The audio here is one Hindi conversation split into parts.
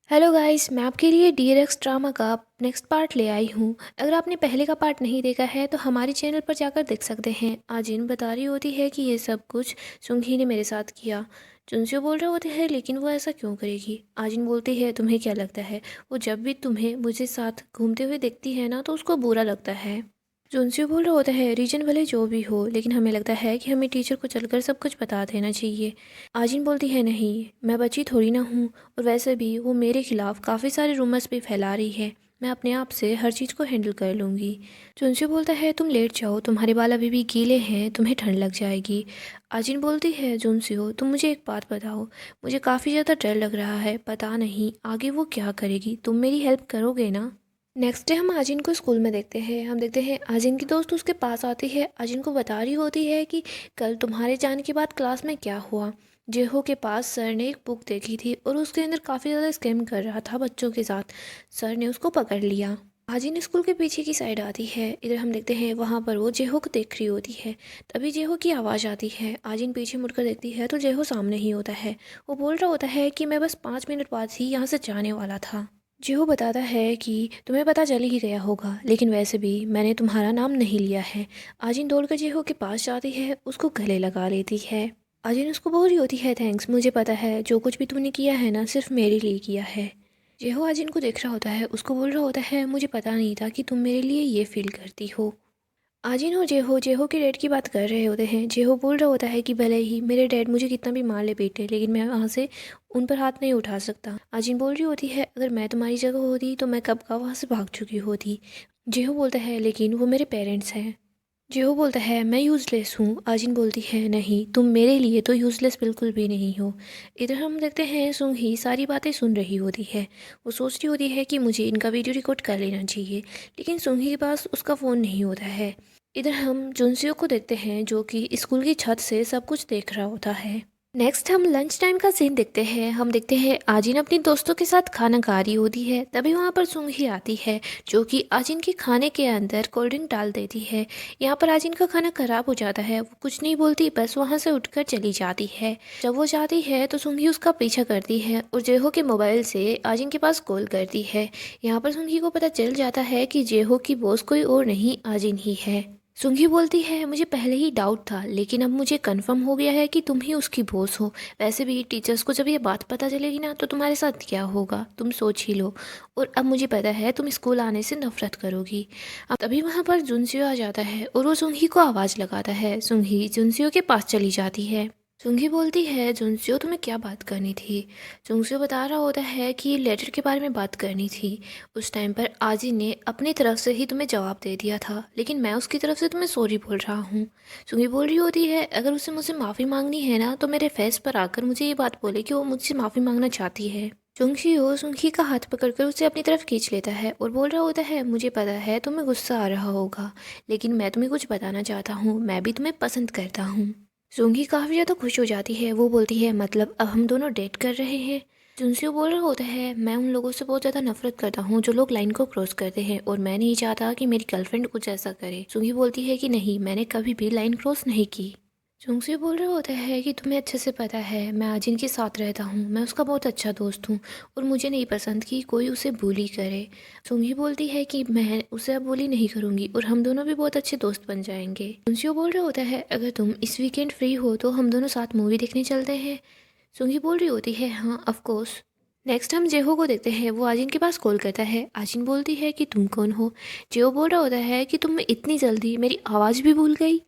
हेलो गाइस, मैं आपके लिए डियर एक्स ड्रामा का नेक्स्ट पार्ट ले आई हूँ। अगर आपने पहले का पार्ट नहीं देखा है तो हमारे चैनल पर जाकर देख सकते हैं। आजिन बता रही होती है कि ये सब कुछ सुंघी ने मेरे साथ किया। जुनस्यो बोल रहे होते हैं लेकिन वो ऐसा क्यों करेगी। आजिन बोलती है तुम्हें क्या लगता है, वो जब भी तुम्हें मुझे साथ घूमते हुए देखती है ना तो उसको बुरा लगता है। जुनस्यू बोल रहा होता है रीजन भले जो भी हो लेकिन हमें लगता है कि हमें टीचर को चलकर सब कुछ बता देना चाहिए। आजिन बोलती है नहीं, मैं बच्ची थोड़ी ना हूँ, और वैसे भी वो मेरे खिलाफ काफ़ी सारे रूमर्स भी फैला रही है। मैं अपने आप से हर चीज़ को हैंडल कर लूँगी। जुनस्यू बोलता है तुम लेट जाओ, तुम्हारे बाल अभी भी गीले हैं, तुम्हें ठंड लग जाएगी। आजिन बोलती है जुनस्यू तुम मुझे एक बात बताओ, मुझे काफ़ी ज़्यादा डर लग रहा है, पता नहीं आगे वो क्या करेगी, तुम मेरी हेल्प करोगे ना। नेक्स्ट डे हम आजिन को स्कूल में देखते हैं। हम देखते हैं आजिन की दोस्त उसके पास आती है, आजिन को बता रही होती है कि कल तुम्हारे जाने के बाद क्लास में क्या हुआ। जेहो के पास सर ने एक बुक देखी थी और उसके अंदर काफ़ी ज़्यादा स्कैम कर रहा था बच्चों के साथ। सर ने उसको पकड़ लिया। आजिन स्कूल के पीछे की साइड आती है। इधर हम देखते हैं वहाँ पर वो जेहो को देख रही होती है। तभी जेहो की आवाज़ आती है। आजिन पीछे मुड़कर देखती है तो जेहो सामने ही होता है। वो बोल रहा होता है कि मैं बस 5 मिनट बाद ही यहाँ से जाने वाला था। जेहो बताता है कि तुम्हें पता चल ही गया होगा, लेकिन वैसे भी मैंने तुम्हारा नाम नहीं लिया है। आजिन दौड़कर जेहो के पास जाती है, उसको गले लगा लेती है। आजिन उसको बोल रही होती है थैंक्स, मुझे पता है जो कुछ भी तूने किया है ना सिर्फ मेरे लिए किया है। जेहो आजिन को देख रहा होता है, उसको बोल रहा होता है मुझे पता नहीं था कि तुम मेरे लिए ये फील करती हो। आजिन और जेहो के डैड की बात कर रहे होते हैं। जेहो बोल रहा होता है कि भले ही मेरे डैड मुझे कितना भी मार ले पीटे, लेकिन मैं वहाँ से उन पर हाथ नहीं उठा सकता। आजिन बोल रही होती है अगर मैं तुम्हारी जगह होती तो मैं कब का वहाँ से भाग चुकी होती। जेहो बोलता है लेकिन वो मेरे पेरेंट्स हैं। जेहो बोलता है मैं यूज़लेस हूँ। आजिन बोलती है नहीं, तुम मेरे लिए तो यूज़लेस बिल्कुल भी नहीं हो। इधर हम देखते हैं सुंग ही सारी बातें सुन रही होती है। वो सोच रही होती है कि मुझे इनका वीडियो रिकॉर्ड कर लेना चाहिए, लेकिन सुंग ही के पास उसका फ़ोन नहीं होता है। इधर हम जुनसियो को देखते हैं जो कि स्कूल की छत से सब कुछ देख रहा होता है। नेक्स्ट हम लंच टाइम का सीन देखते हैं। हम देखते हैं आजिन अपनी दोस्तों के साथ खाना खा रही होती है। तभी वहाँ पर सुंग ही आती है जो कि आजिन के खाने के अंदर कोल्ड ड्रिंक डाल देती है। यहाँ पर आजिन का खाना खराब हो जाता है। वो कुछ नहीं बोलती, बस वहाँ से उठकर चली जाती है। जब वो जाती है तो सुंगी उसका पीछा करती है और जेहो के मोबाइल से आजिन के पास कॉल करती है। यहाँ पर सुंगी को पता चल जाता है कि जेहो की बॉस कोई और नहीं आजिन ही है। सुंगी बोलती है मुझे पहले ही डाउट था, लेकिन अब मुझे कंफर्म हो गया है कि तुम ही उसकी बॉस हो। वैसे भी टीचर्स को जब ये बात पता चलेगी ना तो तुम्हारे साथ क्या होगा तुम सोच ही लो। और अब मुझे पता है तुम स्कूल आने से नफरत करोगी। अब तभी वहाँ पर जुनसियो आ जाता है और वो सुंगी को आवाज़ लगाता है। सुंगी जुनसियो के पास चली जाती है। सुंगी बोलती है जुनसियो तुम्हें क्या बात करनी थी। जुनसियो बता रहा होता है कि लेटर के बारे में बात करनी थी। उस टाइम पर आजी ने अपनी तरफ से ही तुम्हें जवाब दे दिया था, लेकिन मैं उसकी तरफ से तुम्हें सॉरी बोल रहा हूँ। सुंगी बोल रही होती है अगर उसे मुझसे माफ़ी मांगनी है ना तो मेरे फेस पर आकर मुझे ये बात बोले कि वो मुझसे माफ़ी मांगना चाहती है। चुंगशियो सुंगी का हाथ पकड़कर उसे अपनी तरफ खींच लेता है और बोल रहा होता है मुझे पता है तुम्हें गुस्सा आ रहा होगा, लेकिन मैं तुम्हें कुछ बताना चाहता हूँ, मैं भी तुम्हें पसंद करता हूँ। सुंगी काफ़ी ज़्यादा खुश हो जाती है। वो बोलती है मतलब अब हम दोनों डेट कर रहे हैं। जुनसियो बोल रहा होता है मैं उन लोगों से बहुत ज़्यादा नफरत करता हूँ जो लोग लाइन को क्रॉस करते हैं, और मैं नहीं चाहता कि मेरी गर्लफ्रेंड कुछ ऐसा करे। सुंगी बोलती है कि नहीं, मैंने कभी भी लाइन क्रॉस नहीं की। जुनसियो बोल रहा होता है कि तुम्हें अच्छे से पता है मैं आजिन के साथ रहता हूँ, मैं उसका बहुत अच्छा दोस्त हूँ, और मुझे नहीं पसंद कि कोई उसे bully करे। सुंगी बोलती है कि मैं उसे अब bully नहीं करूँगी और हम दोनों भी बहुत अच्छे दोस्त बन जाएंगे। जुनसियो बोल रहा होता है अगर तुम इस वीकेंड फ्री हो तो हम दोनों साथ मूवी देखने चलते हैं। सुंगी बोल रही होती है हाँ ऑफ कोर्स। नेक्स्ट हम जेहो को देखते हैं। वो आजिन के पास कॉल करता है। आजिन बोलती है कि तुम कौन हो। जेहो बोल रहा होता है कि तुम इतनी जल्दी मेरी आवाज़ भी भूल गई।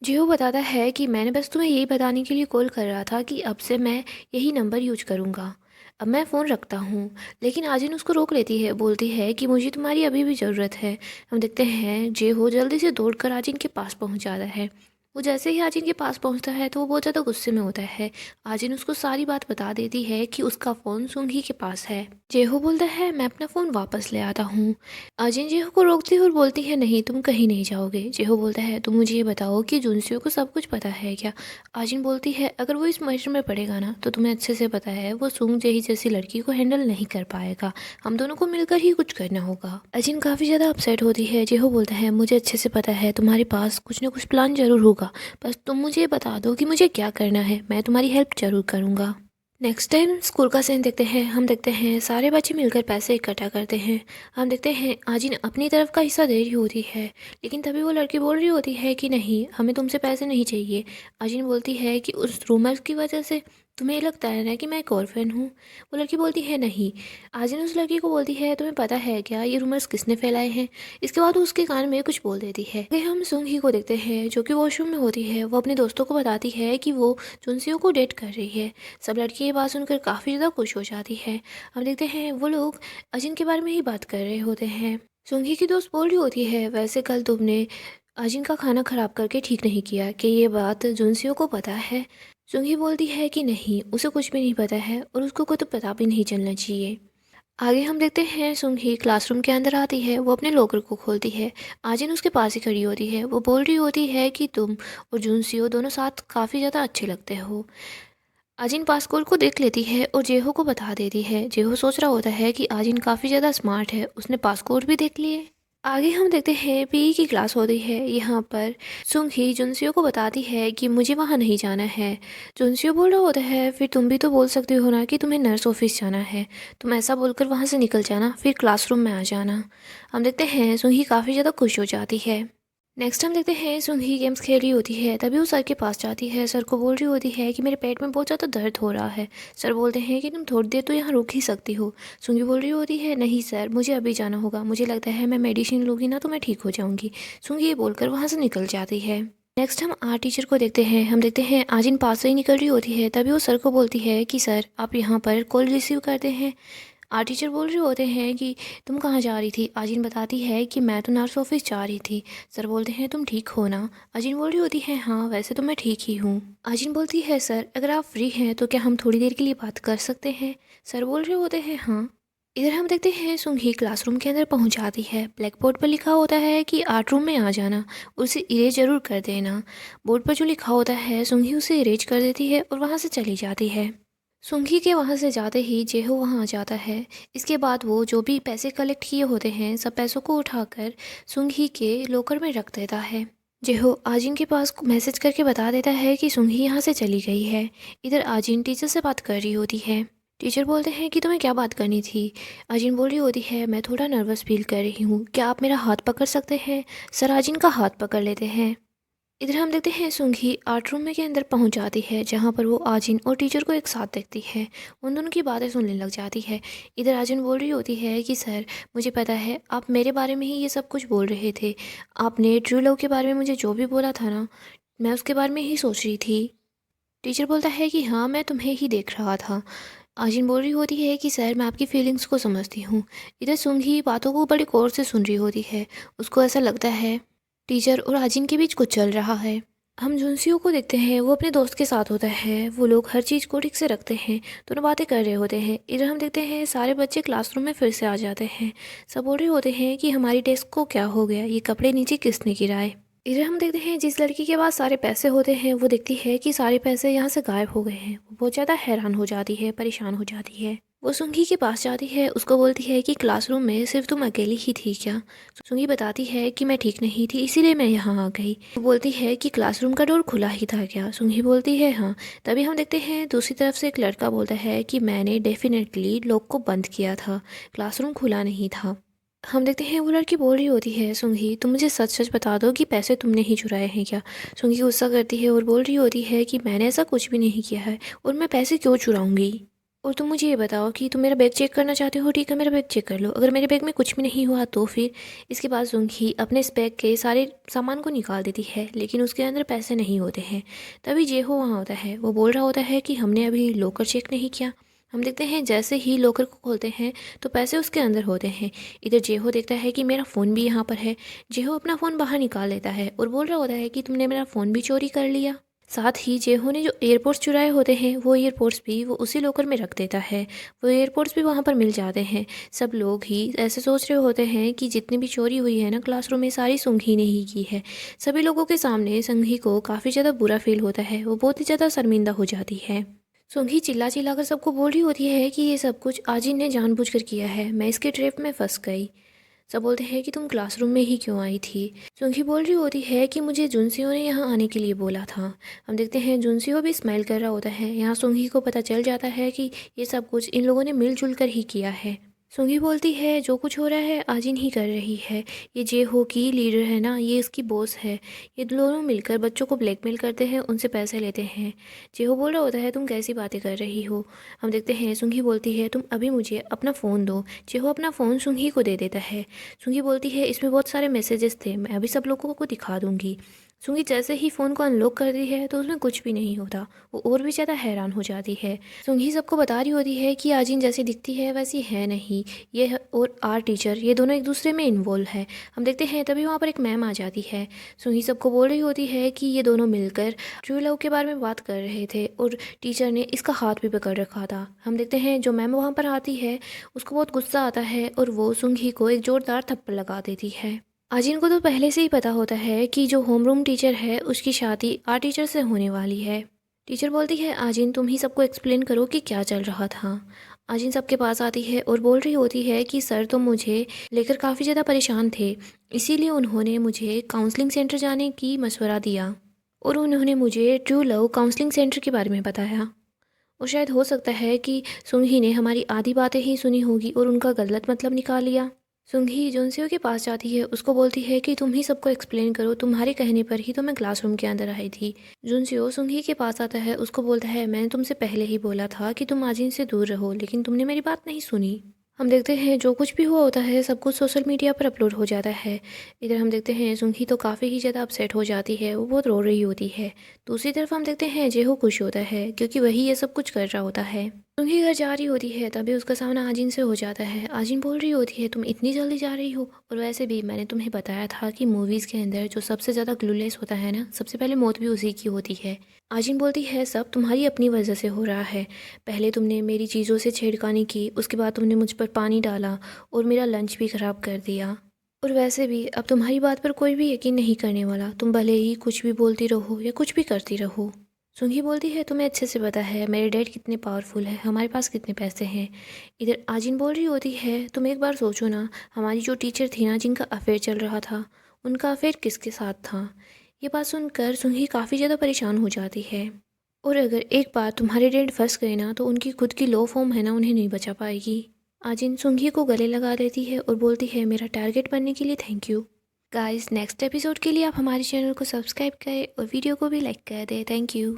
जियो बताता है कि मैंने बस तुम्हें यही बताने के लिए कॉल कर रहा था कि अब से मैं यही नंबर यूज करूँगा। अब मैं फ़ोन रखता हूँ। लेकिन आजिन उसको रोक लेती है, बोलती है कि मुझे तुम्हारी अभी भी ज़रूरत है। हम देखते हैं जेहो जल्दी से दौड़कर आजिन के पास पहुँच जाता है। वो जैसे ही आजिन के पास पहुँचता है तो वो बहुत ज़्यादा गुस्से में होता है। आजिन उसको सारी बात बता देती है कि उसका फ़ोन सुंगी के पास है। जेहो बोलता है मैं अपना फ़ोन वापस ले आता हूँ। अजिन जेहो को रोकती है और बोलती है नहीं, तुम कहीं नहीं जाओगे। जेहो बोलता है तुम मुझे ये बताओ कि जुनसियो को सब कुछ पता है क्या। अजिन बोलती है अगर वो इस मैटर में पड़ेगा ना तो तुम्हें अच्छे से पता है वो सुंग जेही जैसी लड़की को हैंडल नहीं कर पाएगा, हम दोनों को मिलकर ही कुछ करना होगा। अजिन काफ़ी ज़्यादा अपसेट होती है। जेहो बोलता है मुझे अच्छे से पता है तुम्हारे पास कुछ ना कुछ प्लान जरूर होगा, बस तुम मुझे बता दो कि मुझे क्या करना है, मैं तुम्हारी हेल्प जरूर करूँगा। नेक्स्ट टाइम स्कूल का सीन देखते हैं। हम देखते हैं सारे बच्चे मिलकर पैसे इकट्ठा करते हैं। हम देखते हैं आजिन अपनी तरफ का हिस्सा दे रही होती है, लेकिन तभी वो लड़की बोल रही होती है कि नहीं, हमें तुमसे पैसे नहीं चाहिए। आजिन बोलती है कि उस रूमर्स की वजह से तुम्हें लगता है ना कि मैं एक ऑर्फन हूँ। वो लड़की बोलती है नहीं। आजिन उस लड़की को बोलती है तुम्हें पता है क्या ये रूमर्स किसने फैलाए हैं। इसके बाद वो उसके कान में कुछ बोल देती है। आगे हम सुंगी को देखते हैं जो कि वॉशरूम में होती है। वो अपने दोस्तों को बताती है कि वो जुनसियों को डेट कर रही है। सब लड़की ये बात सुनकर काफ़ी ज़्यादा खुश हो जाती है। हम देखते हैं वो लोग अजिन के बारे में ही बात कर रहे होते हैं। सुंगी की दोस्त बोल रही होती है वैसे कल तुमने अजिन का खाना खराब करके ठीक नहीं किया, कि ये बात जुनसियों को पता है। सुंगी बोलती है कि नहीं, उसे कुछ भी नहीं पता है और उसको कोई तो पता भी नहीं चलना चाहिए। आगे हम देखते हैं सुंगी क्लासरूम के अंदर आती है। वो अपने लॉकर को खोलती है। आजिन उसके पास ही खड़ी होती है। वो बोल रही होती है कि तुम और जुनसियो दोनों साथ काफ़ी ज़्यादा अच्छे लगते हो। आजिन पासकोल को देख लेती है और जेहो को बता देती है। जेहो सोच रहा होता है कि आजिन काफ़ी ज़्यादा स्मार्ट है, उसने पासकोड भी देख लिए। आगे हम देखते हैं पीई की क्लास होती है। यहाँ पर सुंघी जुनसियो को बताती है कि मुझे वहाँ नहीं जाना है। जुनसियो बोल रहा होता है फिर तुम भी तो बोल सकते हो ना कि तुम्हें नर्स ऑफिस जाना है। तुम ऐसा बोलकर वहाँ से निकल जाना, फिर क्लासरूम में आ जाना। हम देखते हैं सुंघी काफ़ी ज़्यादा खुश हो जाती है। नेक्स्ट हम देखते हैं सुंघी गेम्स खेल रही होती है। तभी वो सर के पास जाती है। सर को बोल रही होती है कि मेरे पेट में बहुत ज़्यादा दर्द हो रहा है। सर बोलते हैं कि तुम थोड़ी देर तो यहाँ रुक ही सकती हो। सुंघी बोल रही होती है नहीं सर, मुझे अभी जाना होगा, मुझे लगता है मैं मेडिसिन लूँगी ना तो मैं ठीक हो जाऊँगी। सुंघी ये बोलकर वहाँ से निकल जाती है। नेक्स्ट हम आर्ट टीचर को देखते हैं। हम देखते हैं आजिन पास से ही निकल रही होती है। तभी वो सर को बोलती है कि सर आप यहाँ पर कॉल रिसीव करते हैं। आर्ट टीचर बोल रहे होते हैं कि तुम कहाँ जा रही थी। आजिन बताती है कि मैं तो नर्स ऑफिस जा रही थी। सर बोलते हैं तुम ठीक हो ना। आजिन बोल रही होती है हाँ वैसे तो मैं ठीक ही हूँ। आजिन बोलती है सर अगर आप फ्री हैं तो क्या हम थोड़ी देर के लिए बात कर सकते हैं। सर बोल रहे होते हैं हाँ। इधर हम देखते हैं सुंघी क्लासरूम के अंदर पहुंच जाती है। ब्लैक बोर्ड पर लिखा होता है कि आर्ट रूम में आ जाना, उसे इरेज जरूर कर देना। बोर्ड पर जो लिखा होता है सुंघी उसे इरेज कर देती है और वहाँ से चली जाती है। सुंघी के वहाँ से जाते ही जेहो वहाँ आ जाता है। इसके बाद वो जो भी पैसे कलेक्ट किए होते हैं सब पैसों को उठाकर सुंघी के लॉकर में रख देता है। जेहो आजिन के पास मैसेज करके बता देता है कि सुंघी यहाँ से चली गई है। इधर आजिन टीचर से बात कर रही होती है। टीचर बोलते हैं कि तुम्हें क्या बात करनी थी। आजिन बोल रही होती है मैं थोड़ा नर्वस फील कर रही हूँ, क्या आप मेरा हाथ पकड़ सकते हैं। सर आजिन का हाथ पकड़ लेते हैं। इधर हम देखते हैं सुंघी आर्ट रूम में के अंदर पहुंच जाती है, जहां पर वो आजिन और टीचर को एक साथ देखती है। उन दोनों की बातें सुनने लग जाती है। इधर आजिन बोल रही होती है कि सर मुझे पता है आप मेरे बारे में ही ये सब कुछ बोल रहे थे। आपने ट्रू लव के बारे में मुझे जो भी बोला था ना, मैं उसके बारे में ही सोच रही थी। टीचर बोलता है कि हाँ मैं तुम्हें ही देख रहा था। आजिन बोल रही होती है कि सर मैं आपकी फीलिंग्स को समझती हूँ। इधर सुंघी बातों को बड़े गौर से सुन रही होती है। उसको ऐसा लगता है टीचर और आजिन के बीच कुछ चल रहा है। हम जुनसियों को देखते हैं, वो अपने दोस्त के साथ होता है। वो लोग हर चीज़ को ठीक से रखते हैं, दोनों बातें कर रहे होते हैं। इधर हम देखते हैं सारे बच्चे क्लासरूम में फिर से आ जाते हैं। सब बोल रहे होते हैं कि हमारी डेस्क को क्या हो गया, ये कपड़े नीचे किसने गिराए। इधर हम देखते हैं जिस लड़की के पास सारे पैसे होते हैं वो देखती है कि सारे पैसे यहाँ से गायब हो गए हैं। वो बहुत ज़्यादा हैरान हो जाती है, परेशान हो जाती है। वो सुंघी के पास जाती है, उसको बोलती है कि क्लासरूम में सिर्फ तुम अकेली ही थी क्या। सुंघी बताती है कि मैं ठीक नहीं थी इसीलिए मैं यहाँ आ गई। वो बोलती है कि क्लासरूम का डोर खुला ही था क्या। सुंघी बोलती है हाँ। तभी हम देखते हैं दूसरी तरफ से एक लड़का बोलता है कि मैंने डेफिनेटली लॉक को बंद किया था, क्लासरूम खुला नहीं था। हम देखते हैं वो लड़की बोल रही होती है सुंघी तुम मुझे सच सच बता दो कि पैसे तुमने ही चुराए हैं क्या। सुंघी गुस्सा करती है और बोल रही होती है कि मैंने ऐसा कुछ भी नहीं किया है और मैं पैसे क्यों चुराऊंगी। और तुम मुझे ये बताओ कि तुम मेरा बैग चेक करना चाहते हो, ठीक है मेरा बैग चेक कर लो, अगर मेरे बैग में कुछ भी नहीं हुआ तो फिर। इसके बाद सुंघी अपने इस बैग के सारे सामान को निकाल देती है, लेकिन उसके अंदर पैसे नहीं होते हैं। तभी जेहो वहाँ होता है। वो बोल रहा होता है कि हमने अभी लॉकर चेक नहीं किया। हम देखते हैं जैसे ही लॉकर को खोलते हैं तो पैसे उसके अंदर होते हैं। इधर जेहो देखता है कि मेरा फ़ोन भी यहाँ पर है। जेहो अपना फ़ोन बाहर निकाल लेता है और बोल रहा होता है कि तुमने मेरा फ़ोन भी चोरी कर लिया। साथ ही जेहो ने जो एयरपोर्ट्स चुराए होते हैं वो एयरपोर्ट्स भी वो उसी लॉकर में रख देता है। वो एयरपोर्ट्स भी वहाँ पर मिल जाते हैं। सब लोग ही ऐसे सोच रहे होते हैं कि जितनी भी चोरी हुई है ना क्लासरूम में सारी सुंघी ने ही की है। सभी लोगों के सामने सुंघी को काफ़ी ज़्यादा बुरा फील होता है, वो बहुत ही ज़्यादा शर्मिंदा हो जाती है। सुंघी चिल्ला चिल्ला कर सबको बोल रही होती है कि ये सब कुछ आजिन ने जानबूझकर किया है, मैं इसके ट्रैप में फंस गई। सब बोलते हैं कि तुम क्लासरूम में ही क्यों आई थी। सुंघी बोल रही होती है कि मुझे जुनसियो ने यहाँ आने के लिए बोला था। हम देखते हैं जुनसियो भी स्माइल कर रहा होता है। यहाँ सुंघी को पता चल जाता है कि ये सब कुछ इन लोगों ने मिलजुल कर ही किया है। सुंघी बोलती है जो कुछ हो रहा है आजिन ही कर रही है। ये जे हो की लीडर है ना, ये इसकी बॉस है। ये दोनों मिलकर बच्चों को ब्लैकमेल करते हैं, उनसे पैसे लेते हैं। जेहो बोल रहा होता है तुम कैसी बातें कर रही हो। हम देखते हैं सुंघी बोलती है तुम अभी मुझे अपना फ़ोन दो। जेहो अपना फ़ोन सुंघी को दे देता है। सुंघी बोलती है इसमें बहुत सारे मैसेजेस थे, मैं अभी सब लोगों को दिखा दूंगी। सुंघी जैसे ही फ़ोन को अनलॉक करती है तो उसमें कुछ भी नहीं होता। वो और भी ज़्यादा हैरान हो जाती है। सुंघी सबको बता रही होती है कि आजिन जैसी दिखती है वैसी है नहीं। और आर टीचर ये दोनों एक दूसरे में इन्वॉल्व है। हम देखते हैं तभी वहाँ पर एक मैम आ जाती है। सुंघी सबको बोल रही होती है कि ये दोनों मिलकर ट्रू लव के बारे में बात कर रहे थे और टीचर ने इसका हाथ भी पकड़ रखा था। हम देखते हैं जो मैम वहाँ पर आती है उसको बहुत गुस्सा आता है और वो सुंघी को एक जोरदार थप्पड़ लगा देती है। आजिन को तो पहले से ही पता होता है कि जो होमरूम टीचर है उसकी शादी आर्ट टीचर से होने वाली है। टीचर बोलती है आजिन तुम ही सबको एक्सप्लेन करो कि क्या चल रहा था। आजिन सबके पास आती है और बोल रही होती है कि सर तो मुझे लेकर काफ़ी ज़्यादा परेशान थे, इसीलिए उन्होंने मुझे काउंसलिंग सेंटर जाने की मशवरा दिया और उन्होंने मुझे ट्रू लव काउंसलिंग सेंटर के बारे में बताया। और शायद हो सकता है कि सुंघी ने हमारी आधी बातें ही सुनी होगी और उनका गलत मतलब निकाल लिया। सुंघी जुनसियो के पास जाती है, उसको बोलती है कि तुम ही सबको एक्सप्लेन करो, तुम्हारे कहने पर ही तो मैं क्लासरूम के अंदर आई थी। जुनसियो सुंघी के पास आता है, उसको बोलता है मैंने तुमसे पहले ही बोला था कि तुम आजिन से दूर रहो, लेकिन तुमने मेरी बात नहीं सुनी। हम देखते हैं जो कुछ भी हुआ होता है सब कुछ सोशल मीडिया पर अपलोड हो जाता है। इधर हम देखते हैं सुंघी तो काफ़ी ही ज़्यादा अपसेट हो जाती है, वो बहुत रो रही होती है। दूसरी तरफ हम देखते हैं जेहो खुश होता है क्योंकि वही ये सब कुछ कर रहा होता है। सुंघी घर जा रही होती है तभी उसका सामना आजिन से हो जाता है। आजिन बोल रही होती है तुम इतनी जल्दी जा रही हो, और वैसे भी मैंने तुम्हें बताया था कि मूवीज़ के अंदर जो सबसे ज़्यादा क्लूलेस होता है ना, सबसे पहले मौत भी उसी की होती है। आजिन बोलती है सब तुम्हारी अपनी वजह से हो रहा है। पहले तुमने मेरी चीज़ों से छेड़खानी की, उसके बाद तुमने मुझ पर पानी डाला और मेरा लंच भी ख़राब कर दिया। और वैसे भी अब तुम्हारी बात पर कोई भी यकीन नहीं करने वाला, तुम भले ही कुछ भी बोलती रहो या कुछ भी करती रहो। सुंघी बोलती है तुम्हें अच्छे से पता है मेरे डैड कितने पावरफुल है, हमारे पास कितने पैसे हैं। इधर आजिन बोल रही होती है तुम एक बार सोचो ना, हमारी जो टीचर थी ना जिनका अफेयर चल रहा था, उनका अफेयर किसके साथ था। ये बात सुनकर सुंघी काफ़ी ज़्यादा परेशान हो जाती है। और अगर एक बार तुम्हारे डैड फंस गए ना तो उनकी खुद की लो फॉर्म है ना, उन्हें नहीं बचा पाएगी। आजिन सुंघी को गले लगा देती है और बोलती है मेरा टारगेट बनने के लिए thank you. Guys next episode के लिए आप हमारे चैनल को सब्सक्राइब करें और वीडियो को भी लाइक कर दें। Thank you.